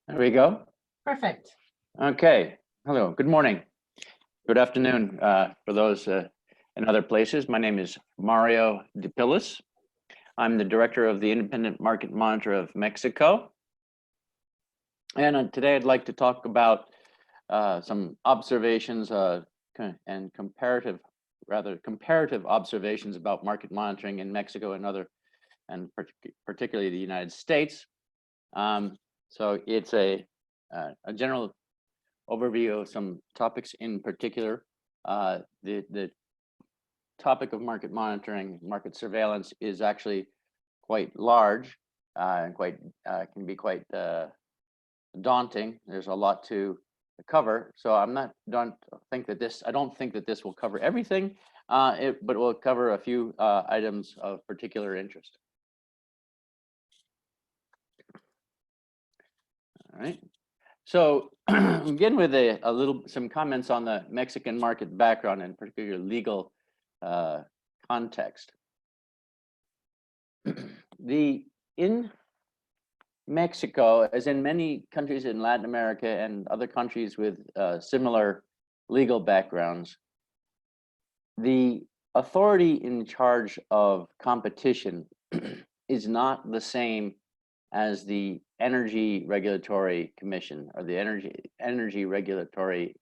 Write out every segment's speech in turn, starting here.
There we go. Perfect. Okay. Hello. Good morning. Good afternoon for those in other places. My name is Mario DePillis. I'm the director of the Independent Market Monitor of Mexico. And today I'd like to talk about some observations and comparative observations about market monitoring in Mexico and particularly the United States. So it's a general overview of some topics in particular. The topic of market monitoring, market surveillance is actually quite large and can be quite daunting. There's a lot to cover, so I don't think that this will cover everything, but it will cover a few items of particular interest. All right. So begin with some comments on the Mexican market background and particular legal context. In Mexico, as in many countries in Latin America and other countries with similar legal backgrounds, the authority in charge of competition is not the same as the Energy Regulatory Commission or the Energy Regulatory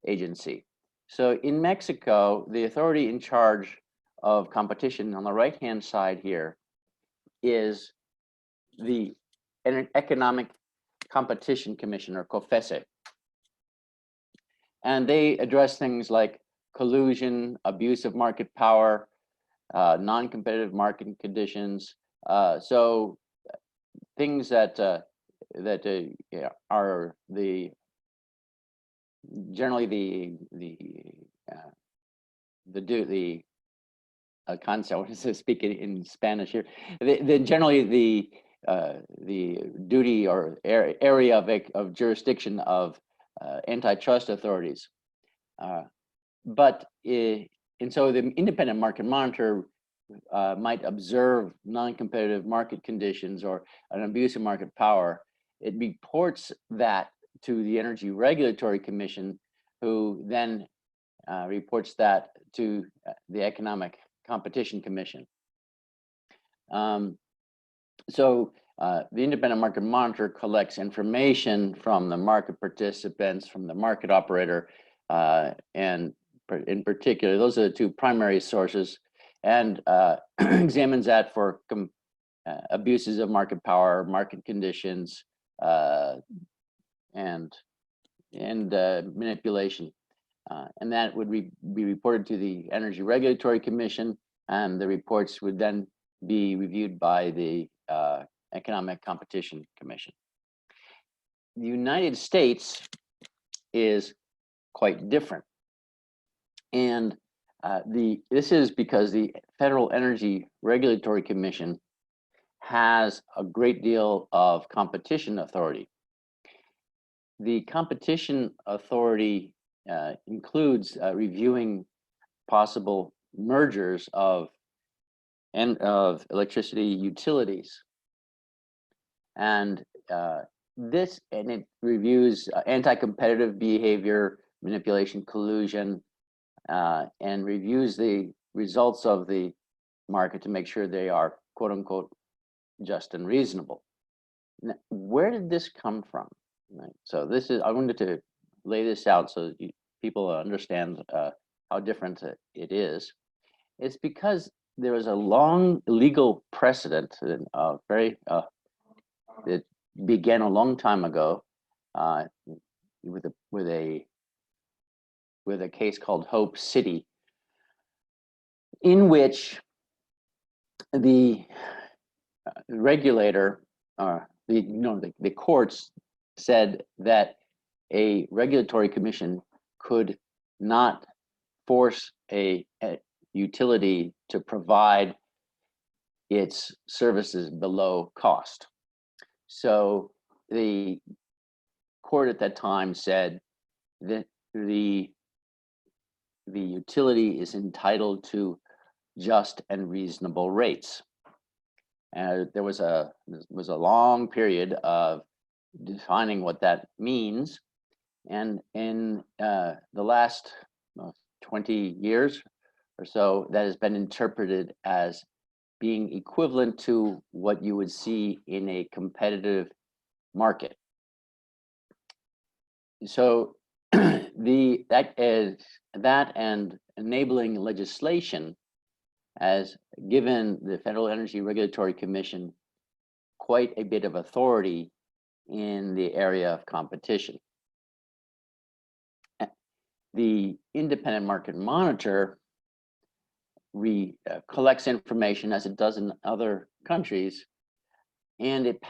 Agency. So in Mexico, the authority in charge of competition on the right-hand side here is the Economic Competition Commission, or COFECE. And they address things like collusion, abuse of market power, non-competitive market conditions. So things that are generally the concept. What is it? Speaking in Spanish here. Generally the duty or area of jurisdiction of antitrust authorities, and so the independent market monitor might observe non-competitive market conditions or an abuse of market power. It reports that to the Energy Regulatory Commission, who then reports that to the Economic Competition Commission. So the independent market monitor collects information from the market participants, from the market operator, and in particular, those are the two primary sources, and examines that for abuses of market power, market conditions, and manipulation. And that would be reported to the Energy Regulatory Commission, and the reports would then be reviewed by the Economic Competition Commission. The United States is quite different. And this is because the Federal Energy Regulatory Commission has a great deal of competition authority. The competition authority includes reviewing possible mergers of electricity utilities, and it reviews anti-competitive behavior, manipulation, collusion, and reviews the results of the market to make sure they are quote unquote just and reasonable. Now, where did this come from? Right. So I wanted to lay this out so that people understand how different it is. It's because there is a long legal precedent, it began a long time ago with a case called Hope City, in which the regulator, the courts said that a regulatory commission could not force a utility to provide its services below cost. So the court at that time said that the utility is entitled to just and reasonable rates. And there was a long period of defining what that means. And in the last 20 years or so, that has been interpreted as being equivalent to what you would see in a competitive market. So that and enabling legislation has given the Federal Energy Regulatory Commission quite a bit of authority in the area of competition. The independent market monitor collects information as it does in other countries, and it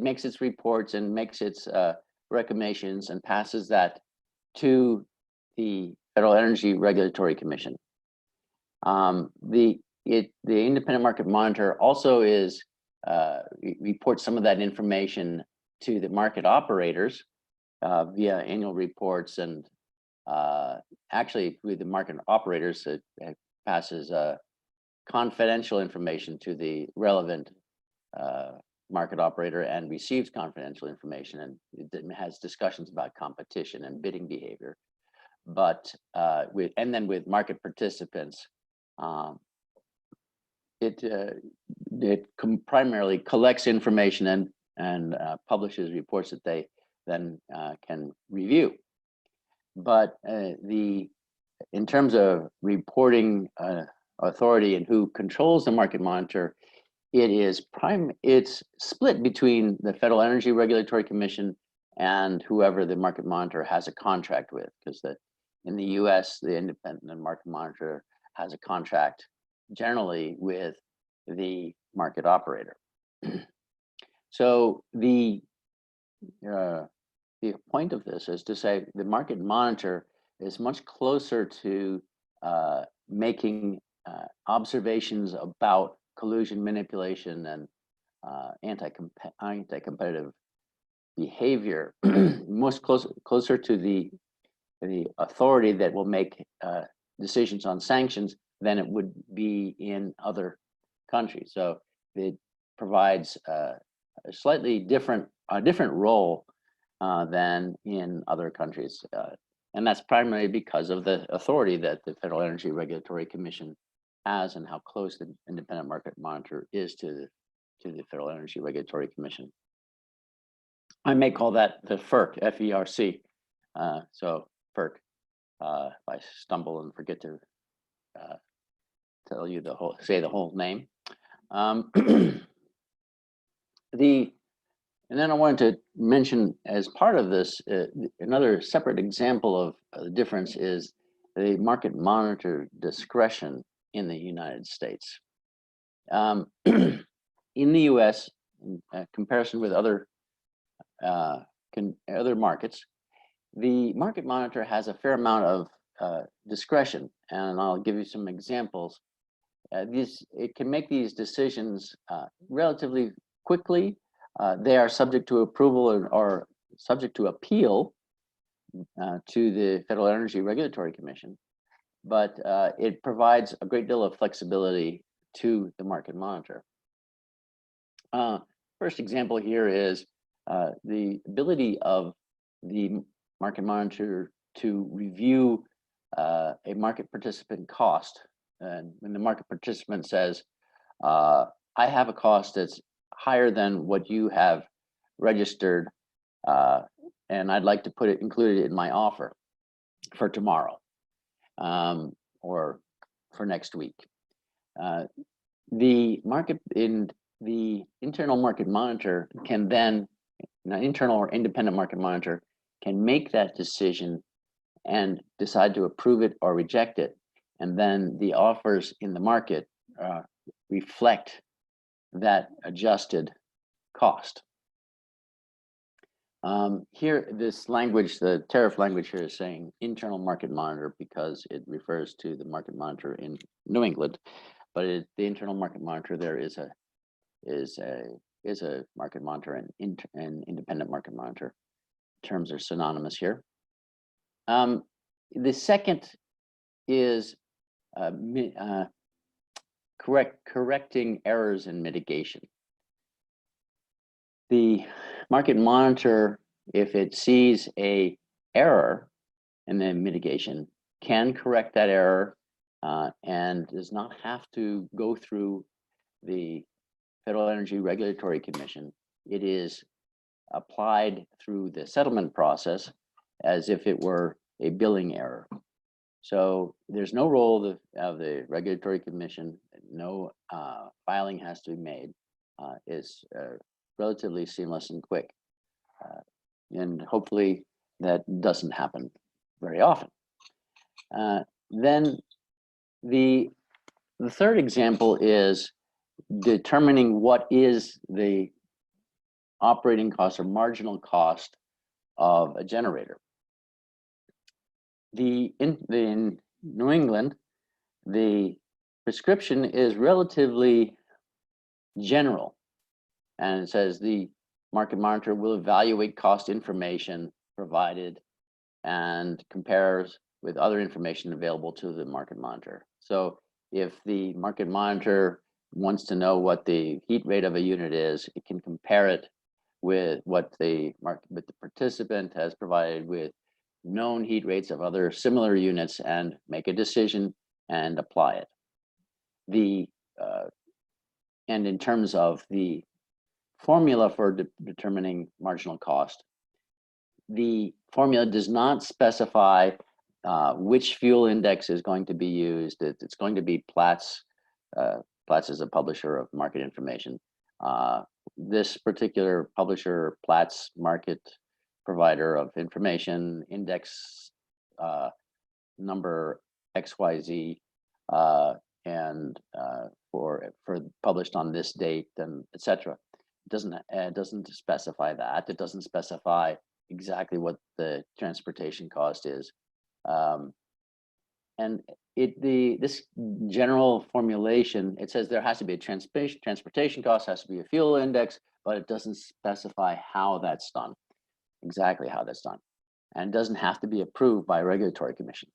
makes its reports and makes its recommendations and passes that to the Federal Energy Regulatory Commission. The independent market monitor also reports some of that information to the market operators via annual reports, and actually with the market operators, it passes confidential information to the relevant market operator and receives confidential information, and it has discussions about competition and bidding behavior. But then with market participants, it primarily collects information and publishes reports that they then can review. But in terms of reporting authority and who controls the market monitor, it's split between the Federal Energy Regulatory Commission and whoever the market monitor has a contract with, because in the US, the independent market monitor has a contract generally with the market operator. So the point of this is to say the market monitor is much closer to making observations about collusion, manipulation, and anti-competitive behavior, closer to the authority that will make decisions on sanctions than it would be in other countries. So it provides a slightly different role than in other countries. And that's primarily because of the authority that the Federal Energy Regulatory Commission has and how close the independent market monitor is to the Federal Energy Regulatory Commission. I may call that the FERC, F-E-R-C. So FERC, if I stumble and forget to tell you say the whole name. And then I wanted to mention, as part of this, another separate example of the difference is the market monitor discretion in the United States. In the US, in comparison with other markets, the market monitor has a fair amount of discretion, and I'll give you some examples. It can make these decisions relatively quickly. They are subject to approval or subject to appeal to the Federal Energy Regulatory Commission, but it provides a great deal of flexibility to the market monitor. First example here is the ability of the market monitor to review a market participant cost. And when the market participant says, I have a cost that's higher than what you have registered, and I'd like to include it in my offer for tomorrow or for next week. The internal market monitor can then, an internal or independent market monitor can make that decision and decide to approve it or reject it. And then the offers in the market reflect that adjusted cost. Here, this language, the tariff language here is saying internal market monitor because it refers to the market monitor in New England, but the internal market monitor there is a market monitor and independent market monitor. Terms are synonymous here. The second is correcting errors in mitigation. The market monitor, if it sees a error in the mitigation, can correct that error and does not have to go through the Federal Energy Regulatory Commission. It is applied through the settlement process as if it were a billing error. So there's no role of the Regulatory Commission, no filing has to be made. It's relatively seamless and quick. And hopefully that doesn't happen very often. Then the third example is determining what is the operating cost or marginal cost of a generator. In New England, the prescription is relatively general, and it says the market monitor will evaluate cost information provided and compares with other information available to the market monitor. So if the market monitor wants to know what the heat rate of a unit is, it can compare it with what the participant has provided with known heat rates of other similar units and make a decision and apply it. And in terms of the formula for determining marginal cost, the formula does not specify which fuel index is going to be used. It's going to be Platts. Platts is a publisher of market information. This particular publisher, Platts Market Provider of Information, index number XYZ, and for published on this date, and etc. It doesn't specify that. It doesn't specify exactly what the transportation cost is. And this general formulation, it says there has to be a transportation cost, has to be a fuel index, but it doesn't specify how that's done, exactly how that's done. And it doesn't have to be approved by a regulatory commission.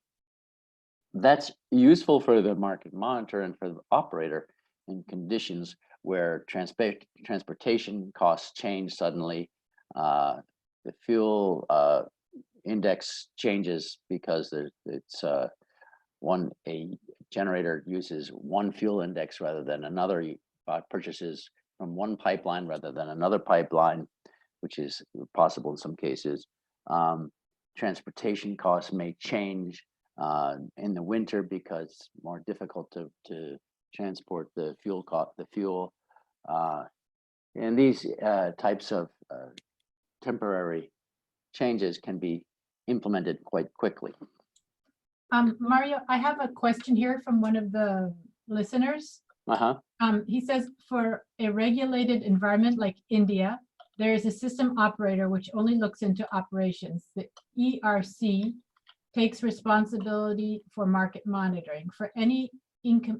That's useful for the market monitor and for the operator in conditions where transportation costs change suddenly. The fuel index changes because a generator uses one fuel index rather than another, purchases from one pipeline rather than another pipeline, which is possible in some cases. Transportation costs may change in the winter because it's more difficult to transport the fuel. And these types of temporary changes can be implemented quite quickly. Mario, I have a question here from one of the listeners. He says, for a regulated environment like India, there is a system operator which only looks into operations. The ERC takes responsibility for market monitoring. For any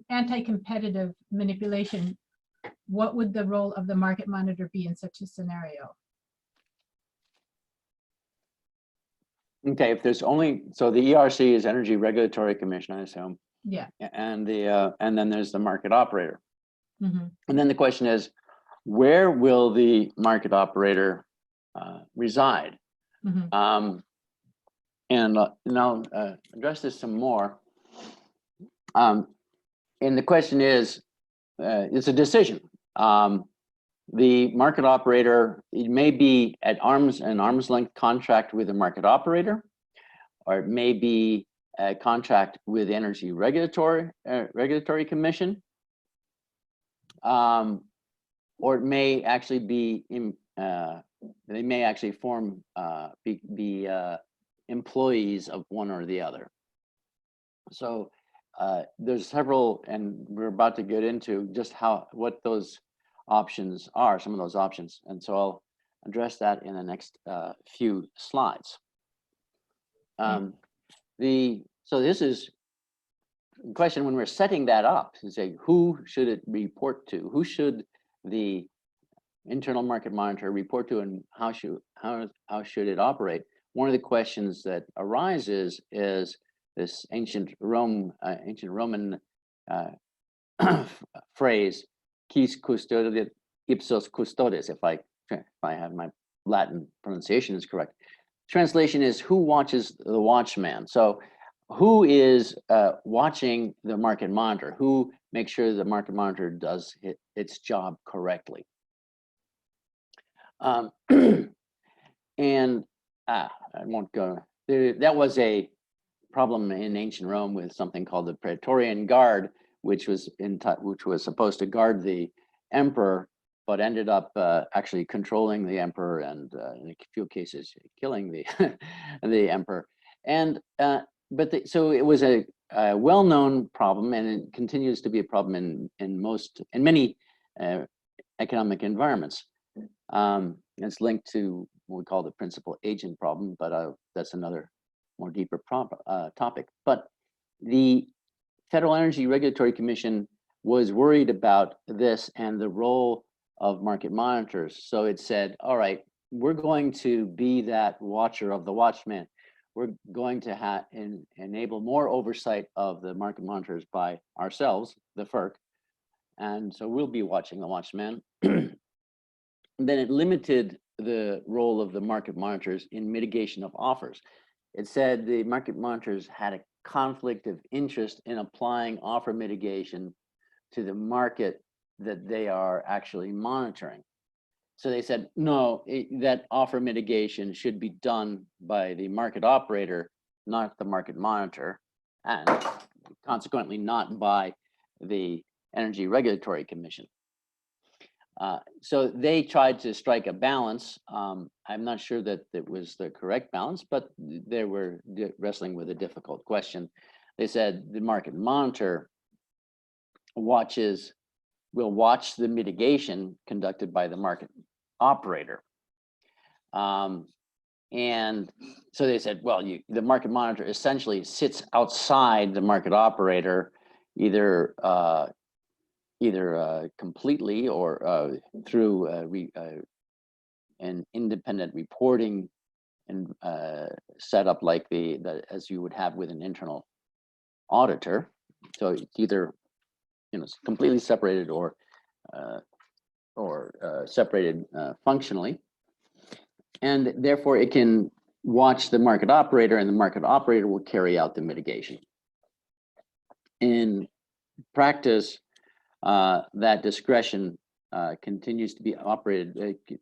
anti-competitive manipulation, what would the role of the market monitor be in such a scenario? Okay, if there's only, so the ERC is Energy Regulatory Commission, I assume. Yeah. And then there's the market operator. Mm-hmm. And then the question is, where will the market operator reside? Mm-hmm. And I'll address this some more. And the question is, it's a decision. The market operator, it may be at an arm's length contract with the market operator, or it may be a contract with the Energy Regulatory Commission, or it may actually be they may actually form be employees of one or the other. So there's several, and we're about to get into just what those options are, some of those options. And so I'll address that in the next few slides. So this is a question when we're setting that up to say, who should it report to? Who should the internal market monitor report to, and how should it operate? One of the questions that arises is this ancient Roman phrase, quis custodiet ipsos custodes, if I I have my Latin pronunciation is correct. Translation is who watches the watchman. So who is watching the market monitor? Who makes sure the market monitor does its job correctly? And I won't go there. That was a problem in ancient Rome with something called the Praetorian Guard, which was supposed to guard the emperor, but ended up actually controlling the emperor and in a few cases killing the the emperor. And so it was a well-known problem, and it continues to be a problem in many economic environments. It's linked to what we call the principal agent problem, but that's another more deeper topic. But the Federal Energy Regulatory Commission was worried about this and the role of market monitors. So it said, all right, we're going to be that watcher of the watchman. We're going to enable more oversight of the market monitors by ourselves, the FERC. And so we'll be watching the watchman. Then it limited the role of the market monitors in mitigation of offers. It said the market monitors had a conflict of interest in applying offer mitigation to the market that they are actually monitoring. So they said, no, that offer mitigation should be done by the market operator, not the market monitor, and consequently not by the Energy Regulatory Commission. So they tried to strike a balance. I'm not sure that it was the correct balance, but they were wrestling with a difficult question. They said the market monitor will watch the mitigation conducted by the market operator. And so they said, well, the market monitor essentially sits outside the market operator, either completely or through an independent reporting and setup like as you would have with an internal auditor. So it's either completely separated or separated functionally, and therefore it can watch the market operator, and the market operator will carry out the mitigation. In practice, that discretion continues to be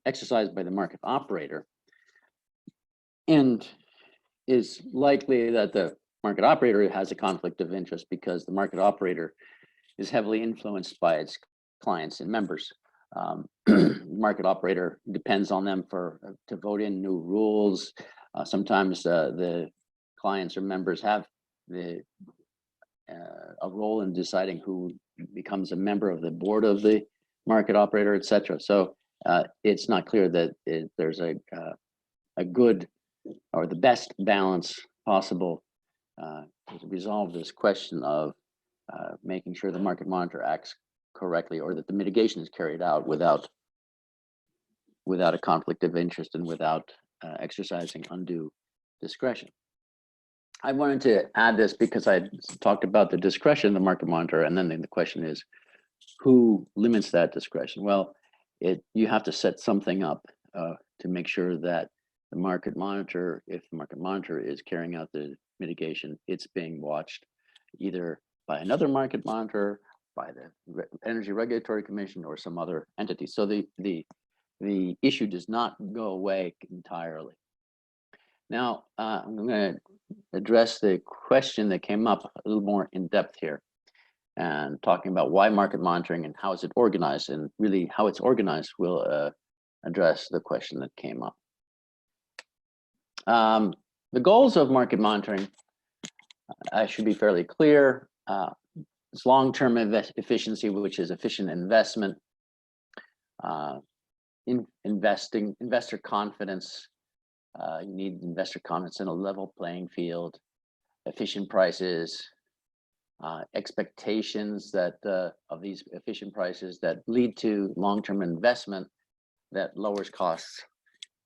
exercised by the market operator, and is likely that the market operator has a conflict of interest because the market operator is heavily influenced by its clients and members. Market operator depends on them to vote in new rules. Sometimes the clients or members have a role in deciding who becomes a member of the board of the market operator, etc. So it's not clear that there's a good or the best balance possible to resolve this question of making sure the market monitor acts correctly, or that the mitigation is carried out without a conflict of interest and without exercising undue discretion. I wanted to add this because I talked about the discretion of the market monitor, and then the question is, who limits that discretion? Well, you have to set something up to make sure that the market monitor, if the market monitor is carrying out the mitigation, it's being watched either by another market monitor, by the Energy Regulatory Commission, or some other entity. So the issue does not go away entirely. Now, I'm going to address the question that came up a little more in depth here, and talking about why market monitoring and how is it organized, and really how it's organized will address the question that came up. The goals of market monitoring should be fairly clear. It's long-term efficiency, which is efficient investment, investor confidence. You need investor confidence in a level playing field, efficient prices, expectations that of these efficient prices that lead to long-term investment that lowers costs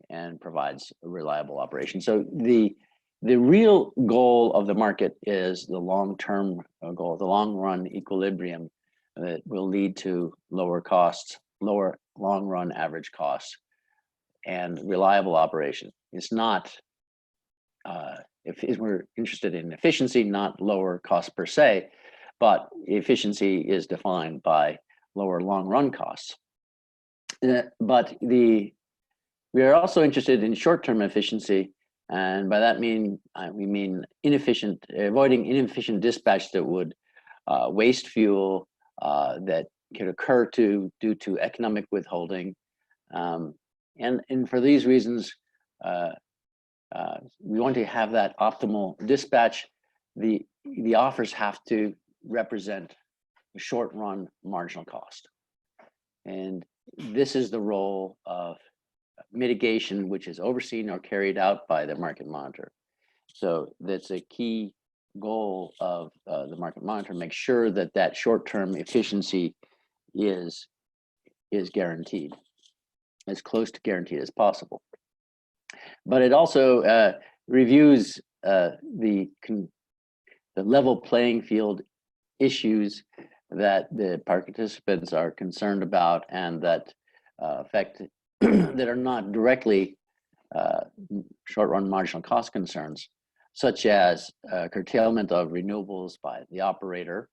and provides a reliable operation. So the real goal of the market is the long-term goal, the long-run equilibrium that will lead to lower costs, lower long-run average costs, and reliable operation. It's not, if we're interested in efficiency, not lower cost per se, but efficiency is defined by lower long run costs. But we are also interested in short-term efficiency, and by that we mean avoiding inefficient dispatch that would waste fuel, that could occur due to economic withholding, and for these reasons, we want to have that optimal dispatch. The offers have to represent a short-run marginal cost, and this is the role of mitigation, which is overseen or carried out by the market monitor. So that's a key goal of the market monitor: make sure that that short-term efficiency is guaranteed, as close to guaranteed as possible. But it also reviews the level playing field issues that the participants are concerned about, and that affect that are not directly short-run marginal cost concerns, such as curtailment of renewables by the operator,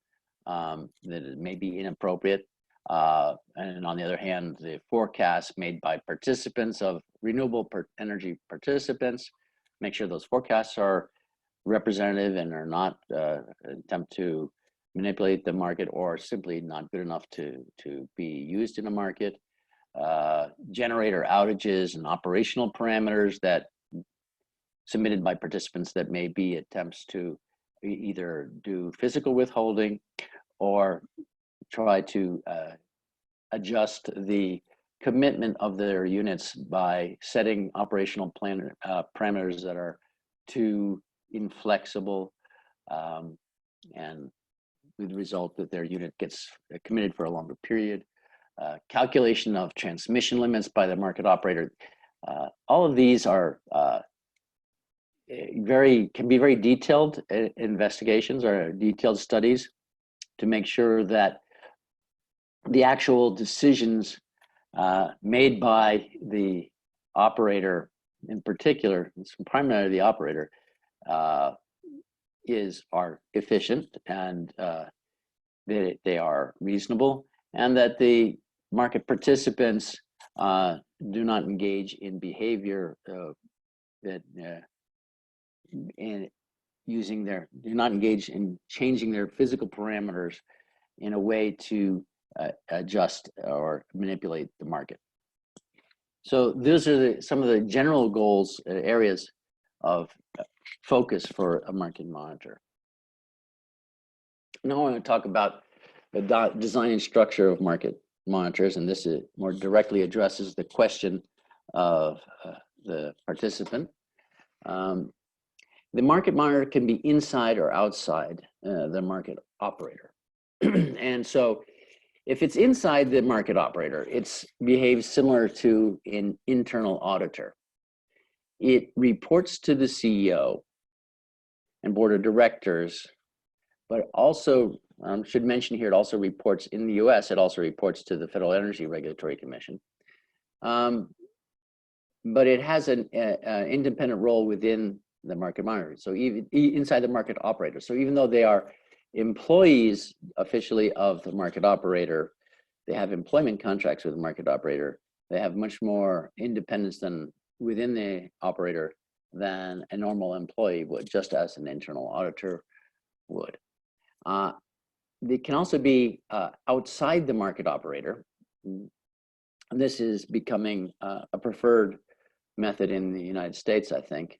that it may be inappropriate, and on the other hand, the forecasts made by participants of renewable energy participants, make sure those forecasts are representative and are not attempt to manipulate the market or simply not good enough to be used in a market. Generator outages and operational parameters that submitted by participants that may be attempts to either do physical withholding or try to adjust the commitment of their units by setting operational parameters that are too inflexible, and with the result that their unit gets committed for a longer period. Calculation of transmission limits by the market operator. All of these are can be very detailed investigations or detailed studies to make sure that the actual decisions made by the operator, in particular, it's primarily the operator, are efficient, and they are reasonable, and that the market participants do not engage in behavior that do not engage in changing their physical parameters in a way to adjust or manipulate the market. So those are some of the general goals, areas of focus for a market monitor. Now I want to talk about the design and structure of market monitors, and this more directly addresses the question of the participant. The market monitor can be inside or outside the market operator. And so if it's inside the market operator, it behaves similar to an internal auditor. It reports to the CEO and board of directors, but also, should mention here, it also reports in the US, it also reports to the Federal Energy Regulatory Commission. But it has an independent role within the market monitor. So even inside the market operator. So even though they are employees officially of the market operator, they have employment contracts with the market operator, they have much more independence than within the operator than a normal employee would, just as an internal auditor would. They can also be outside the market operator. And this is becoming a preferred method in the United States, I think,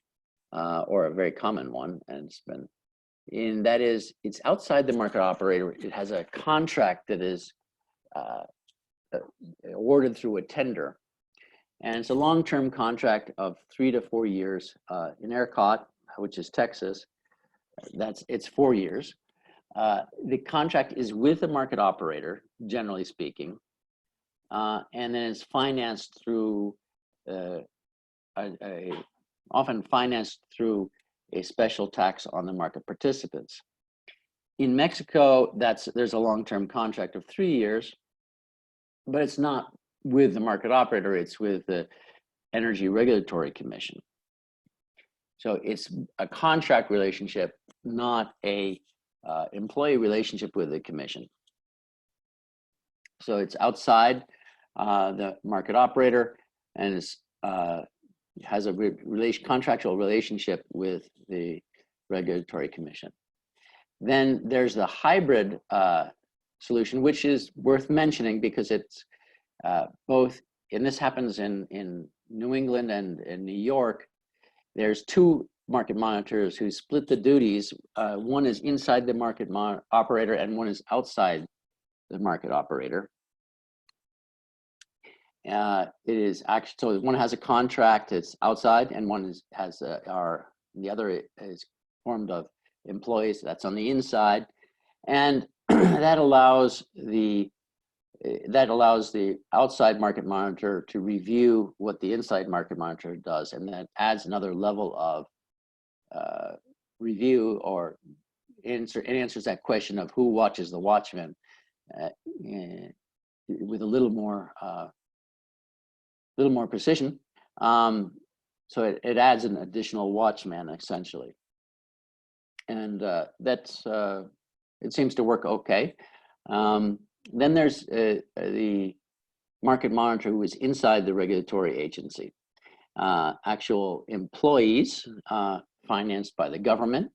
or a very common one, and that is, it's outside the market operator. It has a contract that is awarded through a tender, and it's a long-term contract of 3 to 4 years. In ERCOT, which is Texas, it's 4 years. The contract is with the market operator, generally speaking, and then it's financed through often financed through a special tax on the market participants. In Mexico, there's a long-term contract of 3 years, but it's not with the market operator, it's with the Energy Regulatory Commission. So it's a contract relationship, not a employee relationship with the commission. So it's outside the market operator and is, has a contractual relationship with the regulatory commission. Then there's the hybrid solution, which is worth mentioning because it's both, and this happens in New England and in New York. There's two market monitors who split the duties. One is inside the market operator and one is outside the market operator. It is actually, so one has a contract, it's outside, and one has the other is formed of employees, that's on the inside. And that allows the outside market monitor to review what the inside market monitor does, and that adds another level of review, or answers that question of who watches the watchman with a little more precision. So it adds an additional watchman essentially, and that's it seems to work okay. Then there's the market monitor who is inside the regulatory agency, actual employees financed by the government.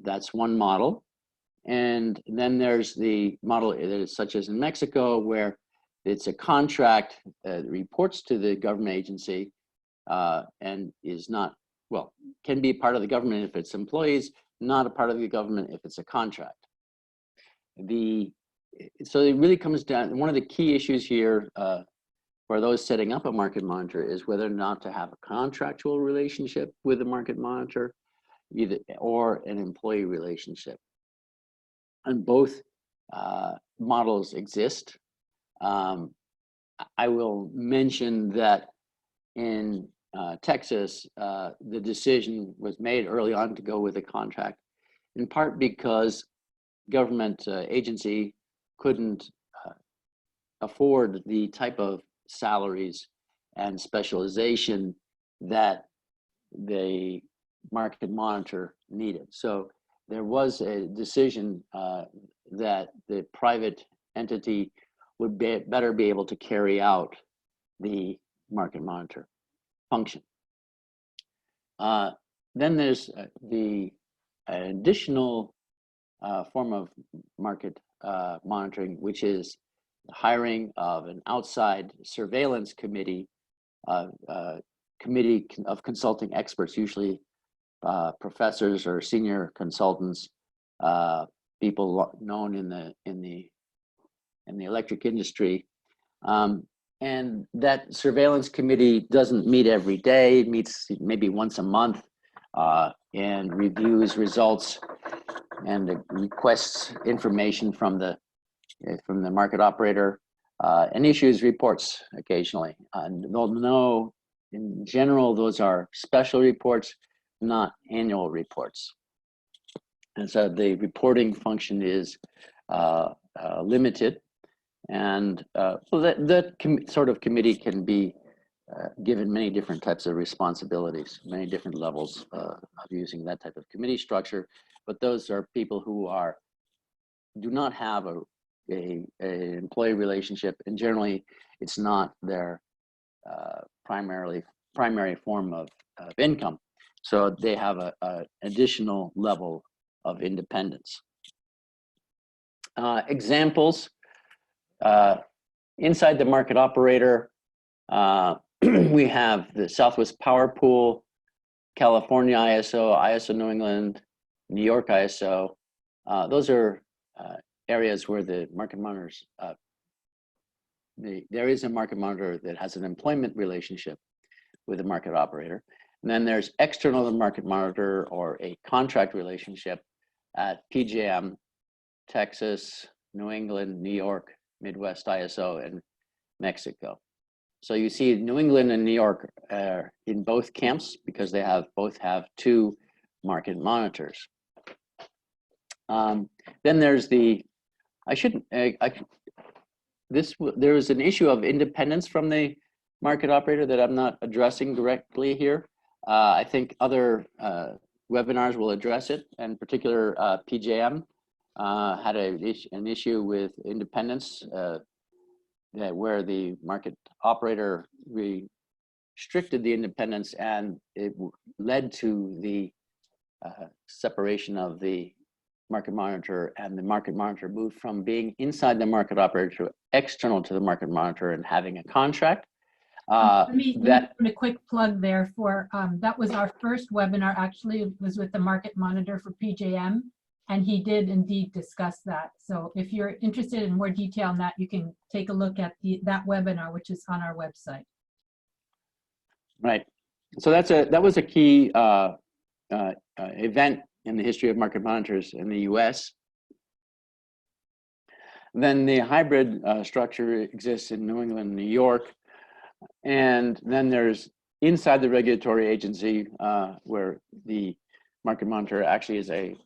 That's one model. And then there's the model that is such as in Mexico, where it's a contract that reports to the government agency and is not, well, can be part of the government if it's employees, not a part of the government if it's a contract. So it really comes down, one of the key issues here for those setting up a market monitor is whether or not to have a contractual relationship with the market monitor, or an employee relationship. And both models exist. I will mention that in Texas, the decision was made early on to go with a contract, in part because government agency couldn't afford the type of salaries and specialization that the market monitor needed. So there was a decision that the private entity would better be able to carry out the market monitor function. Then there's the additional form of market monitoring, which is the hiring of an outside surveillance committee, committee of consulting experts, usually professors or senior consultants, people known in the electric industry. And that surveillance committee doesn't meet every day, it meets maybe once a month, and reviews results and requests information from the market operator, and issues reports occasionally. They'll know, in general, those are special reports, not annual reports. And so the reporting function is limited. And so that sort of committee can be given many different types of responsibilities, many different levels of using that type of committee structure. But those are people who do not have a employee relationship, and generally it's not their primary form of income. So they have an additional level of independence. Examples. Inside the market operator, we have the Southwest Power Pool, California ISO, ISO New England, New York ISO. Those are areas where the market monitors, there is a market monitor that has an employment relationship with the market operator. And then there's external market monitor, or a contract relationship at PJM, Texas, New England, New York, Midwest ISO, and Mexico. So you see New England and New York are in both camps because they both have two market monitors. Then there's there was an issue of independence from the market operator that I'm not addressing directly here. I think other webinars will address it. In particular, PJM had an issue with independence where the market operator restricted the independence, and it led to the separation of the market monitor, and the market monitor moved from being inside the market operator to external to the market monitor and having a contract. Let me put a quick plug there for, that was our first webinar, actually. It was with the market monitor for PJM, and he did indeed discuss that. So if you're interested in more detail on that, you can take a look at that webinar, which is on our website. Right. So that was a key event in the history of market monitors in the US. Then the hybrid structure exists in New England, New York. And then there's inside the regulatory agency where the market monitor actually is in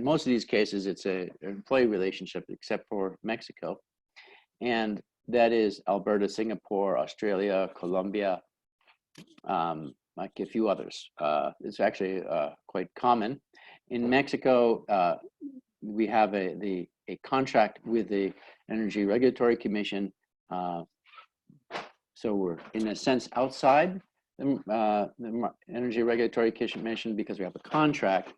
most of these cases, it's an employee relationship, except for Mexico. And that is Alberta, Singapore, Australia, Colombia, like a few others. It's actually quite common. In Mexico, we have a contract with the Energy Regulatory Commission. So we're, in a sense, outside the Energy Regulatory Commission because we have a contract,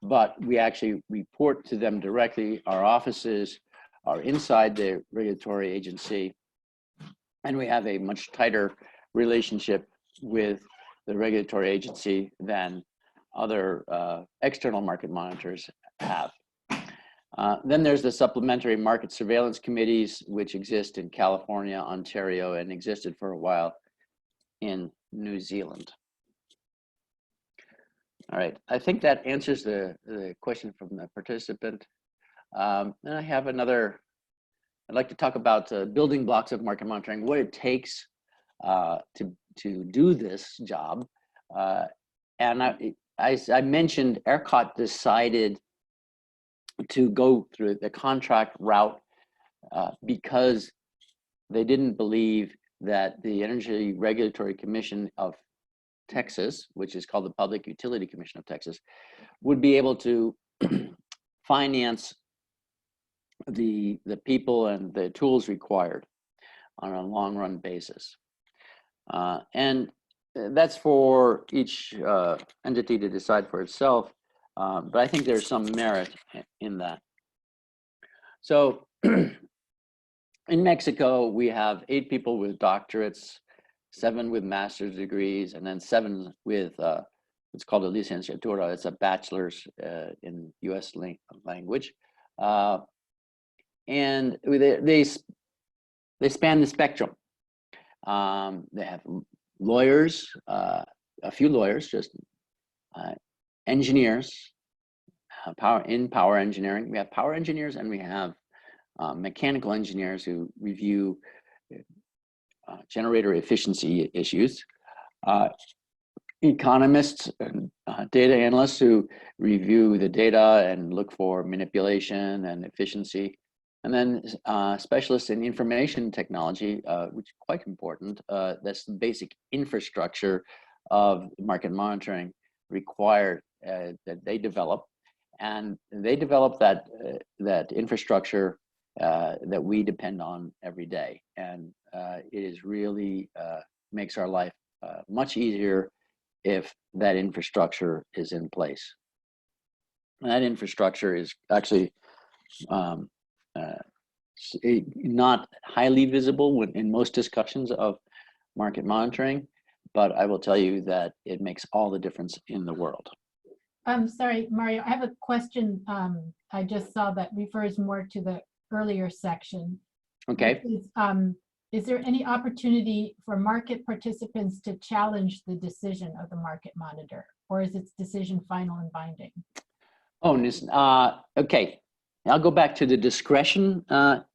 but we actually report to them directly. Our offices are inside the regulatory agency, and we have a much tighter relationship with the regulatory agency than other external market monitors have. Then there's the supplementary market surveillance committees, which exist in California, Ontario, and existed for a while in New Zealand. All right, I think that answers the question from the participant. And I have another, I'd like to talk about building blocks of market monitoring, what it takes to do this job. And I mentioned ERCOT decided to go through the contract route because they didn't believe that the Energy Regulatory Commission of Texas, which is called the Public Utility Commission of Texas, would be able to finance the people and the tools required on a long run basis. And that's for each entity to decide for itself. But I think there's some merit in that. So in Mexico, we have 8 people with doctorates, 7 with master's degrees, and then 7 with what's called a licenciatura. It's a bachelor's in US language. And they span the spectrum. They have lawyers, a few lawyers, just engineers, power engineering. We have power engineers, and we have mechanical engineers who review generator efficiency issues, economists and data analysts who review the data and look for manipulation and efficiency, and then specialists in information technology, which is quite important. That's the basic infrastructure of market monitoring required that they develop, and they develop that infrastructure that we depend on every day. And it is really makes our life much easier if that infrastructure is in place. And that infrastructure is actually not highly visible in most discussions of market monitoring, but I will tell you that it makes all the difference in the world. Sorry, Mario, I have a question. I just saw that refers more to the earlier section. Okay. Is there any opportunity for market participants to challenge the decision of the market monitor, or is its decision final and binding? Oh, okay. I'll go back to the discretion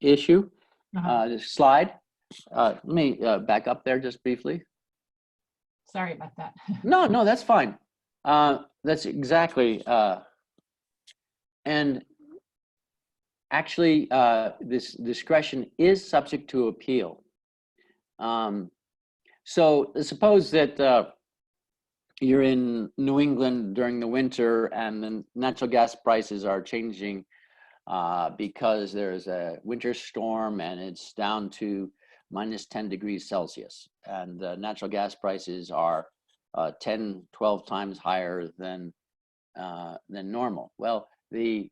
issue, the slide. Let me back up there just briefly. Sorry about that. No, that's fine. That's exactly, and actually this discretion is subject to appeal. So suppose that you're in New England during the winter and the natural gas prices are changing because there's a winter storm and it's down to -10 degrees Celsius, and the natural gas prices are 10, 12 times higher than normal. Well, the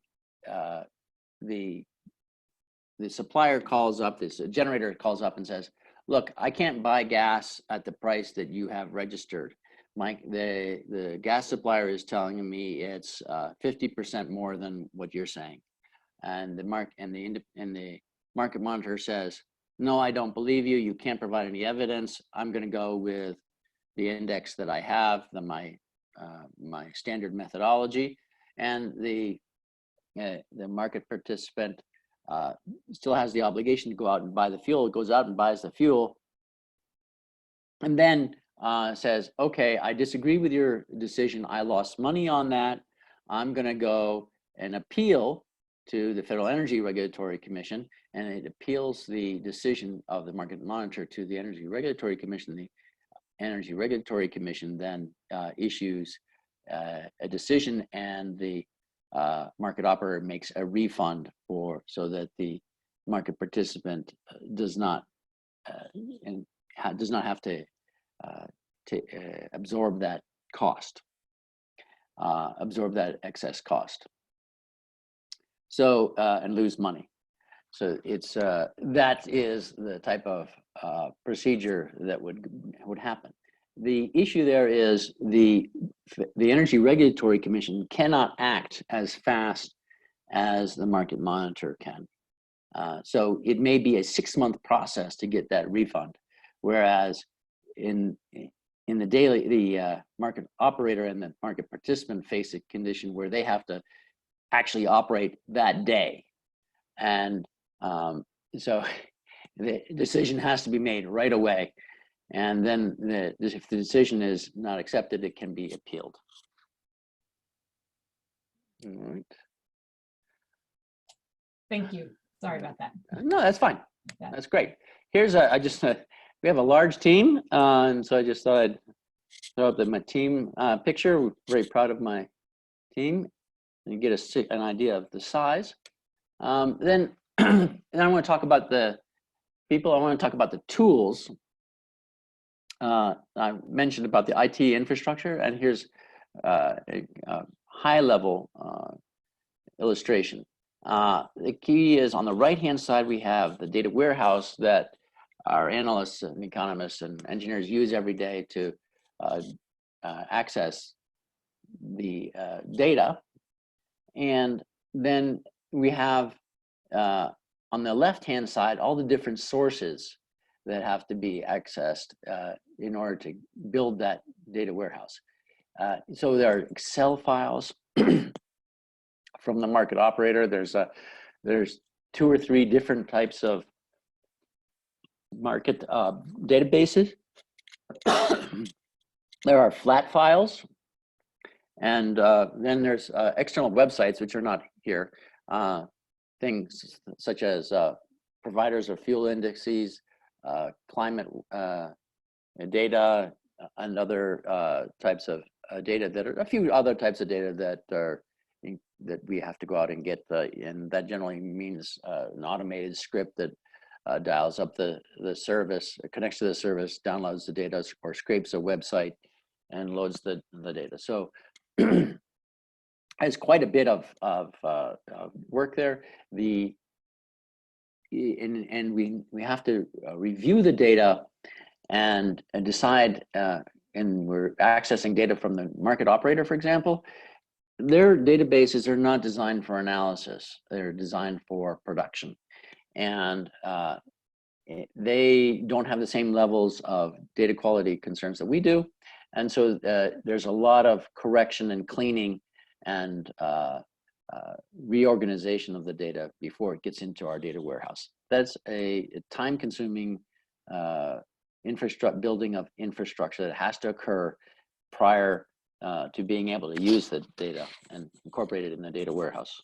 supplier calls up, this generator calls up and says, look, I can't buy gas at the price that you have registered. The gas supplier is telling me it's 50% more than what you're saying. And the market monitor says, no, I don't believe you. You can't provide any evidence. I'm going to go with the index that I have, my standard methodology. And the market participant still has the obligation to go out and buy the fuel. It goes out and buys the fuel, and then says, okay, I disagree with your decision. I lost money on that. I'm going to go and appeal to the Federal Energy Regulatory Commission, and it appeals the decision of the market monitor to the Energy Regulatory Commission. The Energy Regulatory Commission then issues a decision, and the market operator makes a refund so that the market participant does not have to absorb that cost, absorb that excess cost. So and lose money. So it's that is the type of procedure that would happen. The issue there is the Energy Regulatory Commission cannot act as fast as the market monitor can. So it may be a 6-month process to get that refund, whereas in the market operator and the market participant face a condition where they have to actually operate that day. And so the decision has to be made right away. And then if the decision is not accepted, it can be appealed. All right. Thank you. Sorry about that. No, that's fine. That's great. Here's we have a large team, and so I just thought I'd throw up my team picture. We're very proud of my team. And get an idea of the size. Then I want to talk about the people. I want to talk about the tools. I mentioned about the IT infrastructure, and here's a high-level illustration. The key is on the right-hand side, we have the data warehouse that our analysts and economists and engineers use every day to access the data. And then we have on the left-hand side all the different sources that have to be accessed in order to build that data warehouse. So there are Excel files from the market operator. There's 2 or 3 different types of market databases. There are flat files. And then there's external websites, which are not here. Things such as providers of fuel indices, climate data, and other types of data that are a few other types of data that we have to go out and get. And that generally means an automated script that dials up the service, connects to the service, downloads the data, or scrapes a website and loads the data. So there's quite a bit of work there. And we have to review the data and decide. And we're accessing data from the market operator, for example. Their databases are not designed for analysis; they're designed for production, and they don't have the same levels of data quality concerns that we do. And so there's a lot of correction and cleaning and reorganization of the data before it gets into our data warehouse. That's a time-consuming building of infrastructure that has to occur prior to being able to use the data and incorporate it in the data warehouse.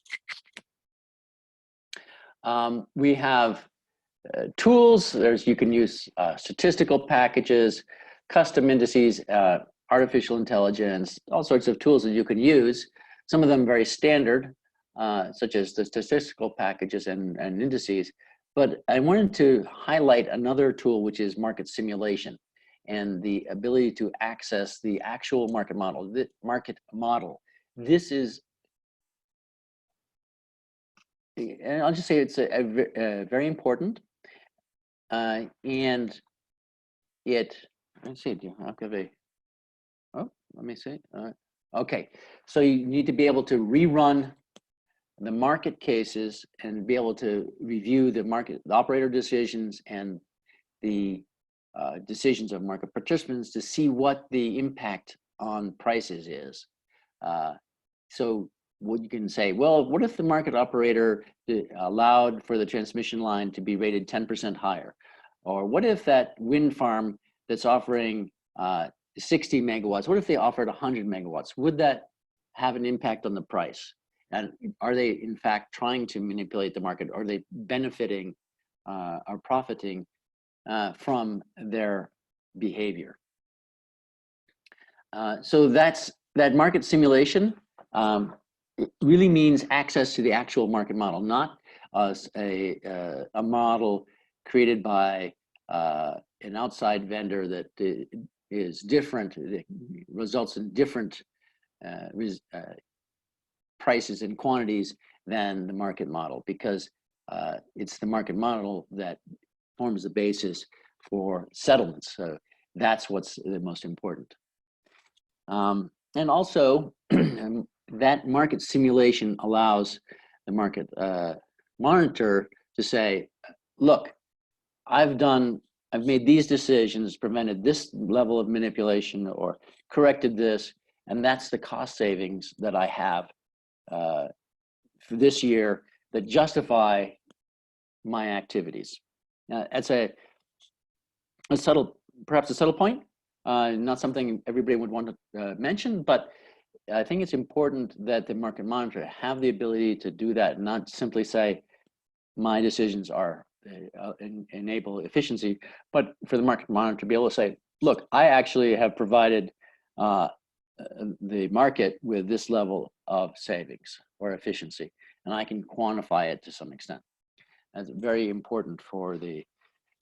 We have tools. You can use statistical packages, custom indices, artificial intelligence, all sorts of tools that you can use. Some of them very standard, such as the statistical packages and indices. But I wanted to highlight another tool, which is market simulation, and the ability to access the actual market model. This is, and I'll just say it's very important, and let's see, I'll give a, oh, let me see. Okay, so you need to be able to rerun the market cases and be able to review the operator decisions and the decisions of market participants to see what the impact on prices is. So what you can say, well, what if the market operator allowed for the transmission line to be rated 10% higher? Or what if that wind farm that's offering 60 megawatts, what if they offered 100 megawatts? Would that have an impact on the price? And are they in fact trying to manipulate the market? Are they benefiting or profiting from their behavior? So that market simulation really means access to the actual market model, not a model created by an outside vendor that is different, that results in different prices and quantities than the market model, because it's the market model that forms the basis for settlements. So that's what's the most important. And also, that market simulation allows the market monitor to say, look, I've made these decisions, prevented this level of manipulation, or corrected this, and that's the cost savings that I have for this year that justify my activities. That's perhaps a subtle point, not something everybody would want to mention, but I think it's important that the market monitor have the ability to do that, not simply say, my decisions are enable efficiency, but for the market monitor to be able to say, look, I actually have provided the market with this level of savings or efficiency, and I can quantify it to some extent. That's very important for the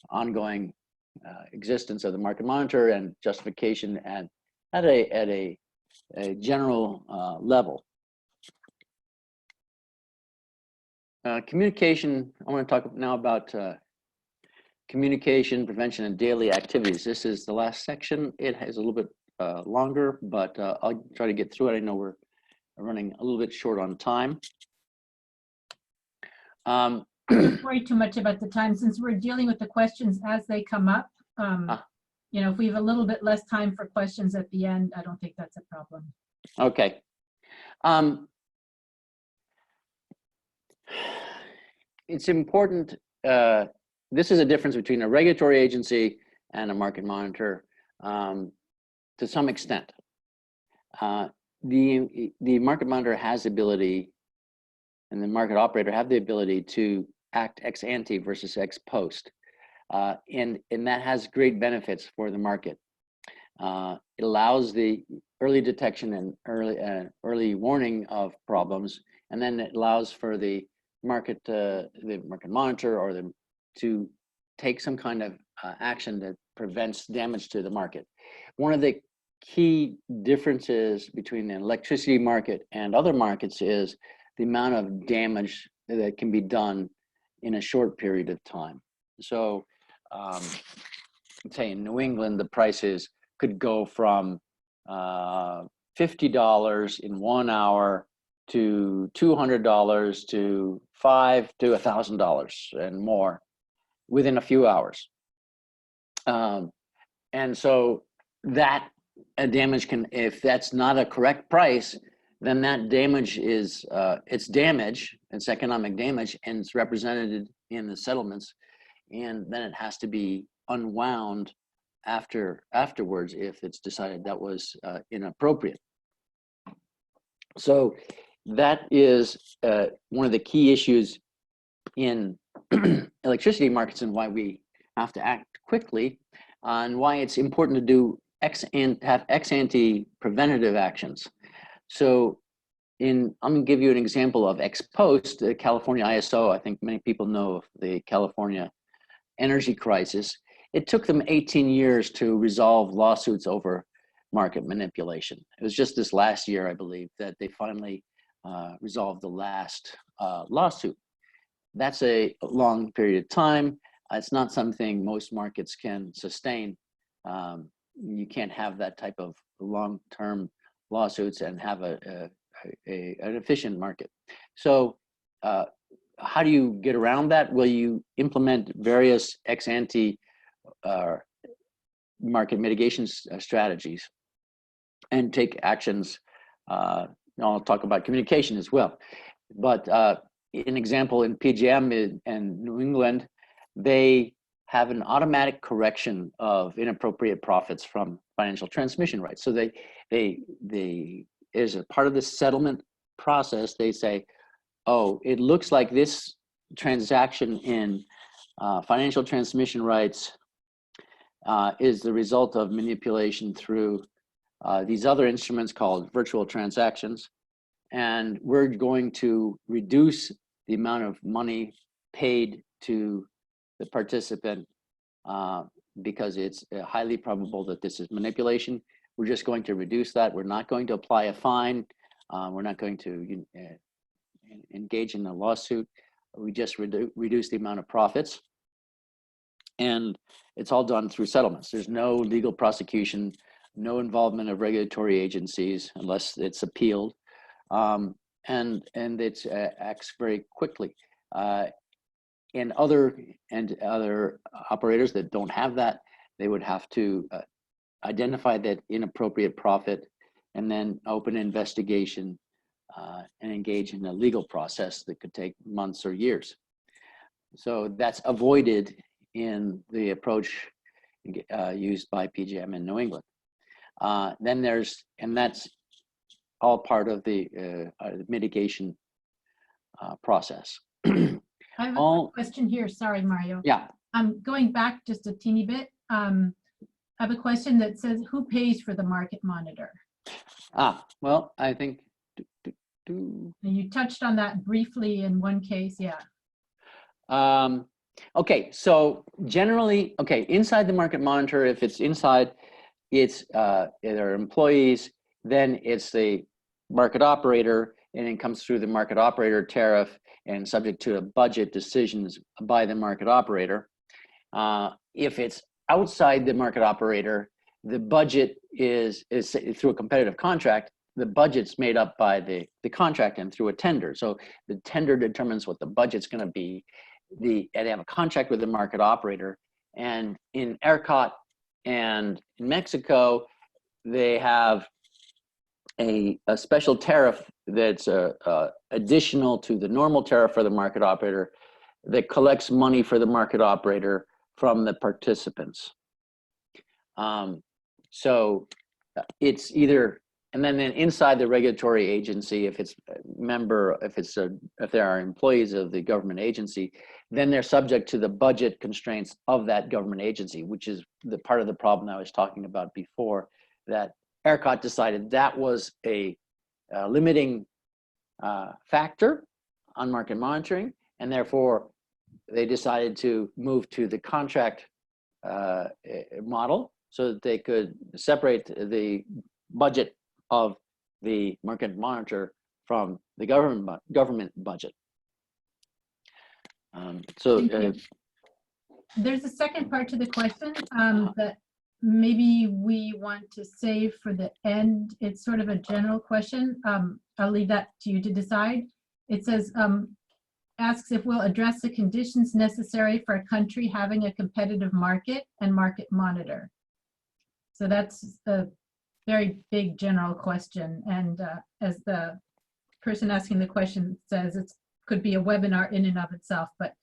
ongoing existence of the market monitor and justification at a general level. Communication, I want to talk now about communication, prevention, and daily activities. This is the last section. It is a little bit longer, but I'll try to get through it. I know we're running a little bit short on time. Don't worry too much about the time, since we're dealing with the questions as they come up. You know, if we have a little bit less time for questions at the end, I don't think that's a problem. Okay. It's important, this is a difference between a regulatory agency and a market monitor to some extent. The market monitor has the ability, and the market operator have the ability to act ex ante versus ex post. And that has great benefits for the market. It allows the early detection and early warning of problems, and then it allows for the market monitor or to take some kind of action that prevents damage to the market. One of the key differences between the electricity market and other markets is the amount of damage that can be done in a short period of time. So say in New England, the prices could go from $50 in 1 hour to $200 to $500 to $1,000 and more within a few hours. And so that damage can, if that's not a correct price, then that damage is, it's damage, it's economic damage, and it's represented in the settlements. And then it has to be unwound afterwards if it's decided that was inappropriate. So that is one of the key issues in electricity markets and why we have to act quickly, and why it's important to do have ex-ante preventative actions. So I'm going to give you an example of ex post, the California ISO. I think many people know of the California energy crisis. It took them 18 years to resolve lawsuits over market manipulation. It was just this last year, I believe, that they finally resolved the last lawsuit. That's a long period of time. It's not something most markets can sustain. You can't have that type of long-term lawsuits and have an efficient market. So how do you get around that? Well, you implement various ex-ante market mitigation strategies and take actions. I'll talk about communication as well. But an example in PJM and New England, they have an automatic correction of inappropriate profits from financial transmission rights. So they as a part of the settlement process, they say, oh, it looks like this transaction in financial transmission rights is the result of manipulation through these other instruments called virtual transactions. And we're going to reduce the amount of money paid to the participant because it's highly probable that this is manipulation. We're just going to reduce that. We're not going to apply a fine. We're not going to engage in a lawsuit. We just reduce the amount of profits. And it's all done through settlements. There's no legal prosecution, no involvement of regulatory agencies unless it's appealed. And it acts very quickly. And other operators that don't have that, they would have to identify that inappropriate profit and then open an investigation and engage in a legal process that could take months or years. So that's avoided in the approach used by PJM in New England. And that's all part of the mitigation process. I have a question here. Sorry, Mario. Yeah. I'm going back just a teeny bit. I have a question that says, who pays for the market monitor? Well, I think. You touched on that briefly in one case, yeah. Okay, so generally, inside the market monitor, if it's inside, it's there are employees, then it's the market operator, and it comes through the market operator tariff and subject to a budget decisions by the market operator. If it's outside the market operator, the budget is through a competitive contract. The budget's made up by the contract and through a tender. So the tender determines what the budget's going to be. And they have a contract with the market operator. And in ERCOT and in Mexico, they have a special tariff that's additional to the normal tariff for the market operator that collects money for the market operator from the participants. So it's either, and then inside the regulatory agency, if there are employees of the government agency, then they're subject to the budget constraints of that government agency, which is the part of the problem I was talking about before, that ERCOT decided that was a limiting factor on market monitoring, and therefore they decided to move to the contract model so that they could separate the budget of the market monitor from the government budget. There's a second part to the question that maybe we want to save for the end. It's sort of a general question. I'll leave that to you to decide. It says, asks if we'll address the conditions necessary for a country having a competitive market and market monitor. So that's a very big general question. And as the person asking the question says, it could be a webinar in and of itself. But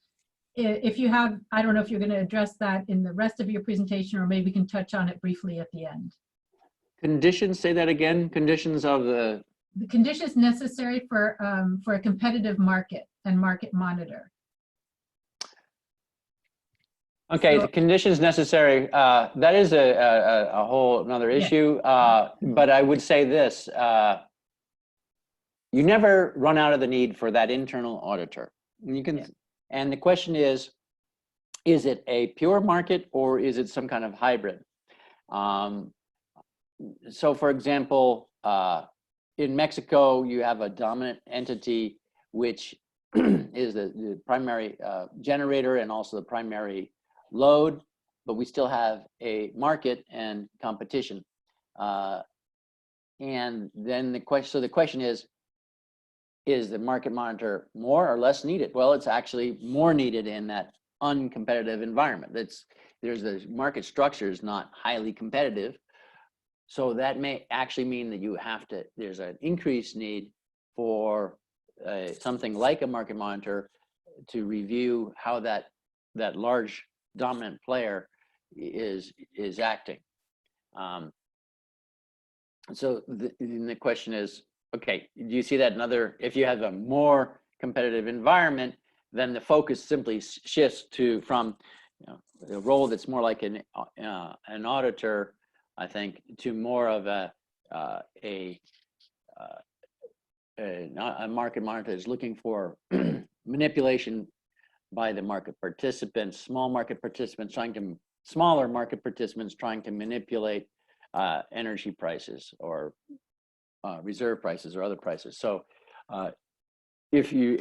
if you have, I don't know if you're going to address that in the rest of your presentation, or maybe we can touch on it briefly at the end. Conditions, say that again, conditions of the conditions necessary for a competitive market and market monitor. Okay, So- the conditions necessary, that is a whole another issue. But I would say this, you never run out of the need for that internal auditor. And you can, and the question is it a pure market or is it some kind of hybrid? So for example, in Mexico, you have a dominant entity, which is the primary generator and also the primary load, but we still have a market and competition. And then the question is the market monitor more or less needed? Well, it's actually more needed in that uncompetitive environment. There's the market structure is not highly competitive. So that may actually mean that there's an increased need for something like a market monitor to review how that large dominant player is acting. So the question is, okay, do you see that if you have a more competitive environment, then the focus simply shifts from a role that's more like an auditor, I think, to more of a market monitor is looking for manipulation by the market participants, smaller market participants trying to manipulate energy prices or reserve prices or other prices. So if you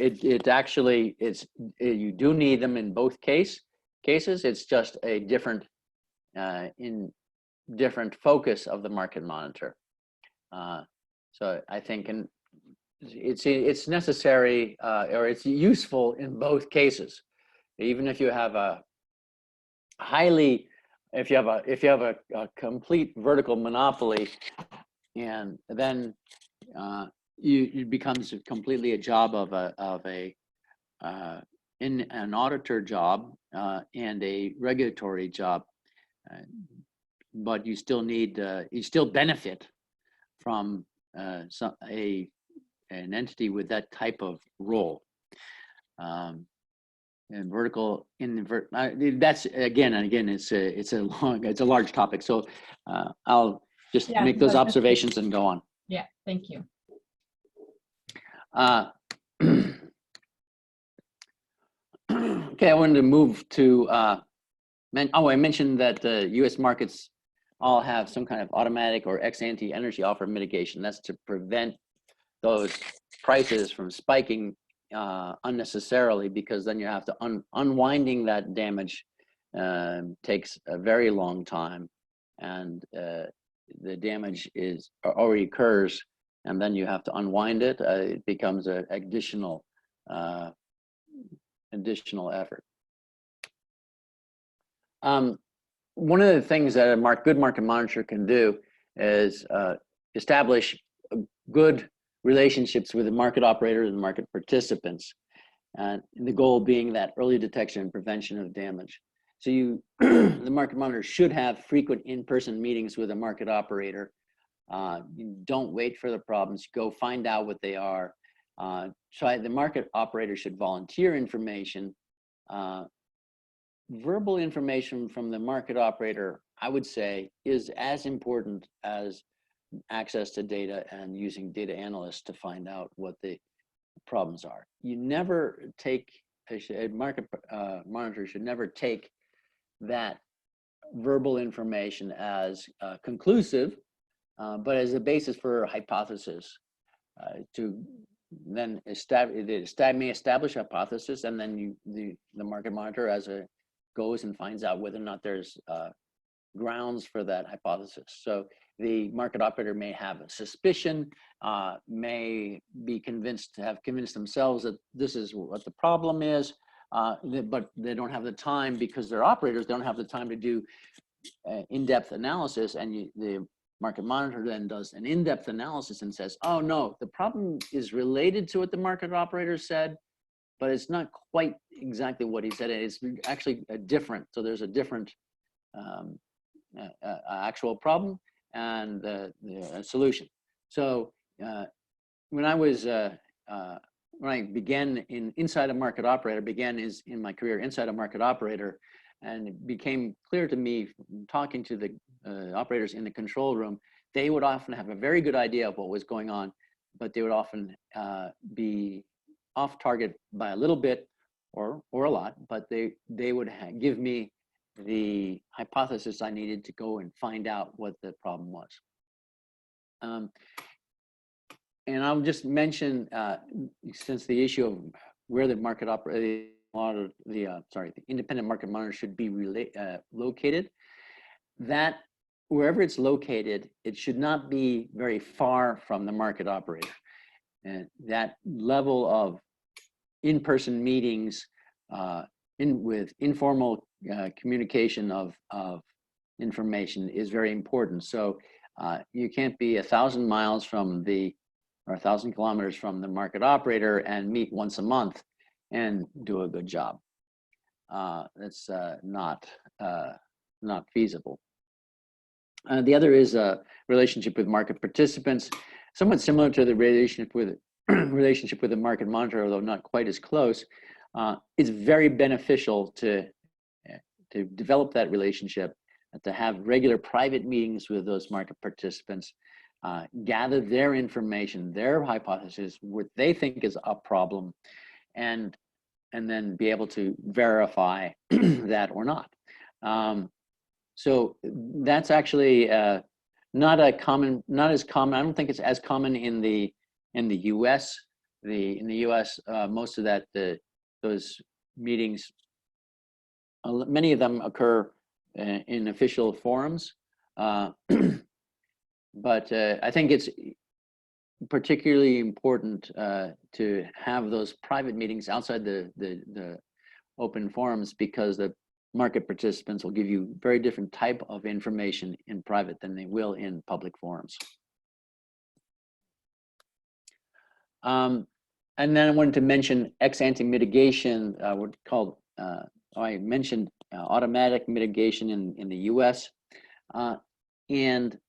you do need them in both cases. It's just a different focus of the market monitor. So I think it's necessary or it's useful in both cases. Even if you have a complete vertical monopoly, and then it becomes completely a job of an auditor job and a regulatory job, but you still need you still benefit from an entity with that type of role. And vertical that's again it's a large topic. So I'll just make those observations and go on. Yeah, thank you. Okay, I wanted to move to I mentioned that the U.S. markets all have some kind of automatic or ex-ante energy offer mitigation. That's to prevent those prices from spiking unnecessarily, because then you have to unwinding that damage takes a very long time, and the damage already occurs, and then you have to unwind it. It becomes an additional effort. One of the things that a good market monitor can do is establish good relationships with the market operators and market participants, and the goal being that early detection and prevention of damage. So the market monitor should have frequent in-person meetings with a market operator. You don't wait for the problems, go find out what they are. The market operator should volunteer information. Verbal information from the market operator, I would say, is as important as access to data and using data analysts to find out what the problems are. You never take, a market monitor should never take that verbal information as conclusive, but as a basis for a hypothesis to then establish a hypothesis, and then the market monitor goes and finds out whether or not there's grounds for that hypothesis. So the market operator may have a suspicion, may be convinced themselves that this is what the problem is, but they don't have the time, because they're operators, they don't have the time to do in-depth analysis, and the market monitor then does an in-depth analysis and says, oh no, the problem is related to what the market operator said, but it's not quite exactly what he said. It's actually different. So there's a different actual problem and the solution. So when I began inside a market operator, in my career inside a market operator, And it became clear to me, talking to the operators in the control room, they would often have a very good idea of what was going on, but they would often be off target by a little bit or a lot, but they would give me the hypothesis I needed to go and find out what the problem was. And I'll just mention, since the issue of where the market operator, the independent market monitor should be located, that wherever it's located, it should not be very far from the market operator. And that level of in-person meetings with informal communication of information is very important. So you can't be 1,000 miles from or 1,000 kilometers from the market operator and meet once a month and do a good job. That's not feasible. The other is a relationship with market participants, somewhat similar to the relationship with the market monitor, although not quite as close. It's very beneficial to develop that relationship, to have regular private meetings with those market participants, gather their information, their hypothesis, what they think is a problem, and then be able to verify that or not. So that's actually not as common. I don't think it's as common in the U.S. In the U.S., most of those meetings, many of them occur in official forums, but I think it's particularly important to have those private meetings outside the open forums, because the market participants will give you very different type of information in private than they will in public forums. And then I wanted to mention ex-ante mitigation, what called, I mentioned automatic mitigation in the US. And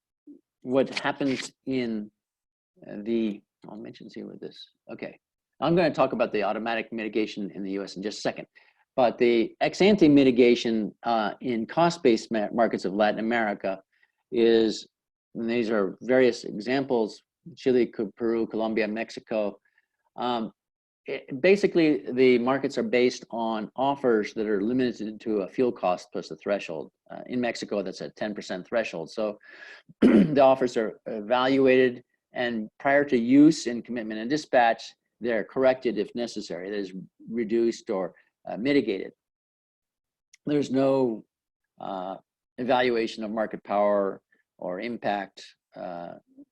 what happens in I'll mention here with this. Okay, I'm going to talk about the automatic mitigation in the US in just a second. But the ex-ante mitigation in cost-based markets of Latin America is, and these are various examples, Chile, Peru, Colombia, Mexico. Basically, the markets are based on offers that are limited to a fuel cost plus a threshold. In Mexico, that's a 10% threshold. So the offers are evaluated, and prior to use in commitment and dispatch, they're corrected if necessary. That is, reduced or mitigated. There's no evaluation of market power or impact